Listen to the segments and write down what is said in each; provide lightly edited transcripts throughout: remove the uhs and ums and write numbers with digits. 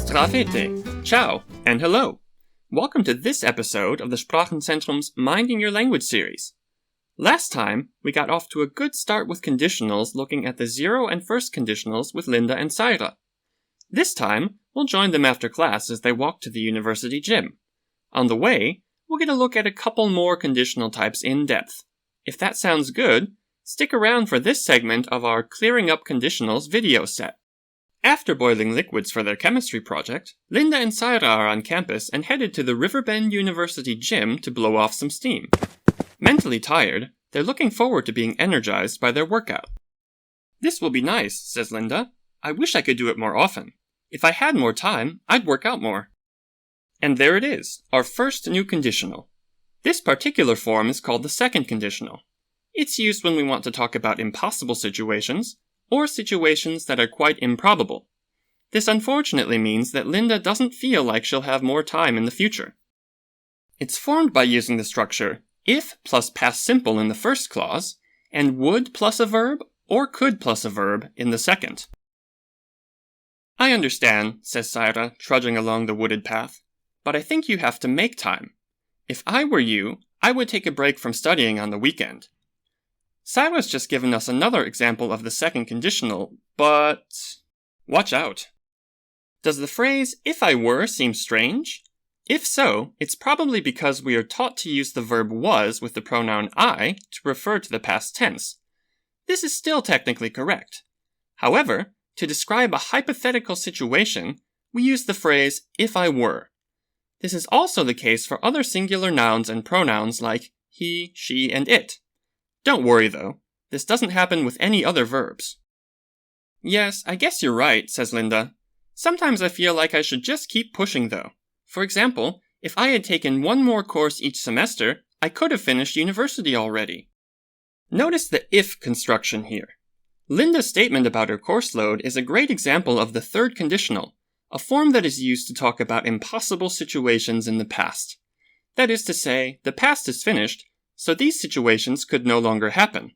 Zdravete, ciao, and hello. Welcome to this episode of the Sprachenzentrum's Minding Your Language series. Last time, we got off to a good start with conditionals looking at the zero and first conditionals with Linda and Saira. This time, we'll join them after class as they walk to the university gym. On the way, we'll get a look at a couple more conditional types in depth. If that sounds good, stick around for this segment of our Clearing Up Conditionals video set. After boiling liquids for their chemistry project, Linda and Saira are on campus and headed to the Riverbend University gym to blow off some steam. Mentally tired, they're looking forward to being energized by their workout. "This will be nice," says Linda. "I wish I could do it more often. If I had more time, I'd work out more." And there it is, our first new conditional. This particular form is called the second conditional. It's used when we want to talk about impossible situations, or situations that are quite improbable. This unfortunately means that Linda doesn't feel like she'll have more time in the future. It's formed by using the structure if plus past simple in the first clause, and would plus a verb or could plus a verb in the second. "I understand," says Saira, trudging along the wooded path, "but I think you have to make time. If I were you, I would take a break from studying on the weekend." Saira's just given us another example of the second conditional, but watch out. Does the phrase "if I were" seem strange? If so, it's probably because we are taught to use the verb was with the pronoun I to refer to the past tense. This is still technically correct. However, to describe a hypothetical situation, we use the phrase "if I were." This is also the case for other singular nouns and pronouns like he, she, and it. Don't worry though, this doesn't happen with any other verbs. "Yes, I guess you're right," says Linda. "Sometimes I feel like I should just keep pushing though. For example, if I had taken one more course each semester, I could have finished university already." Notice the if construction here. Linda's statement about her course load is a great example of the third conditional, a form that is used to talk about impossible situations in the past. That is to say, the past is finished, so these situations could no longer happen.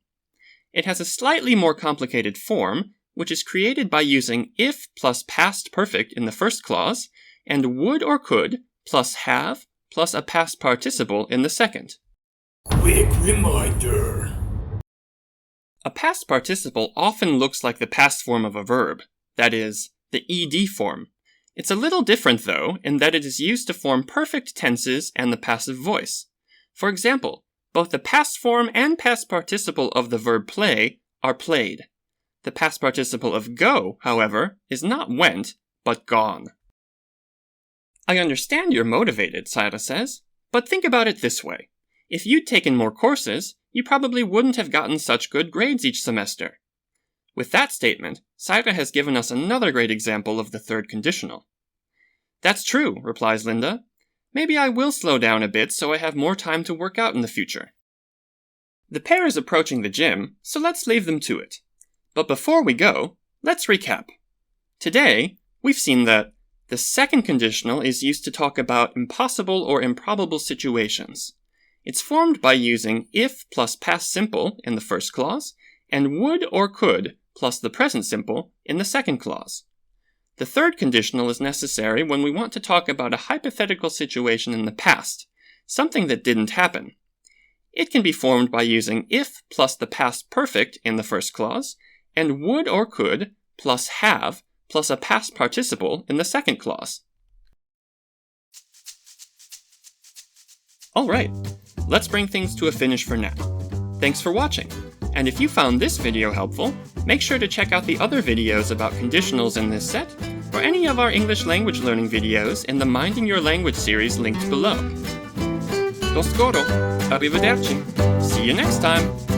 It has a slightly more complicated form, which is created by using if plus past perfect in the first clause, and would or could plus have plus a past participle in the second. Quick reminder. A past participle often looks like the past form of a verb, that is, the ed form. It's a little different though, in that it is used to form perfect tenses and the passive voice. For example, both the past form and past participle of the verb play are played. The past participle of go, however, is not went, but gone. "I understand you're motivated," Saira says, "but think about it this way. If you'd taken more courses, you probably wouldn't have gotten such good grades each semester." With that statement, Saira has given us another great example of the third conditional. "That's true," replies Linda. "Maybe I will slow down a bit so I have more time to work out in the future." The pair is approaching the gym, so let's leave them to it. But before we go, let's recap. Today, we've seen that the second conditional is used to talk about impossible or improbable situations. It's formed by using if plus past simple in the first clause, and would or could plus the present simple in the second clause. The third conditional is necessary when we want to talk about a hypothetical situation in the past, something that didn't happen. It can be formed by using if plus the past perfect in the first clause, and would or could plus have plus a past participle in the second clause. Alright, let's bring things to a finish for now. Thanks for watching, and if you found this video helpful, make sure to check out the other videos about conditionals in this set, or any of our English language learning videos in the Minding Your Language series linked below. Do skoro, arrivederci, see you next time!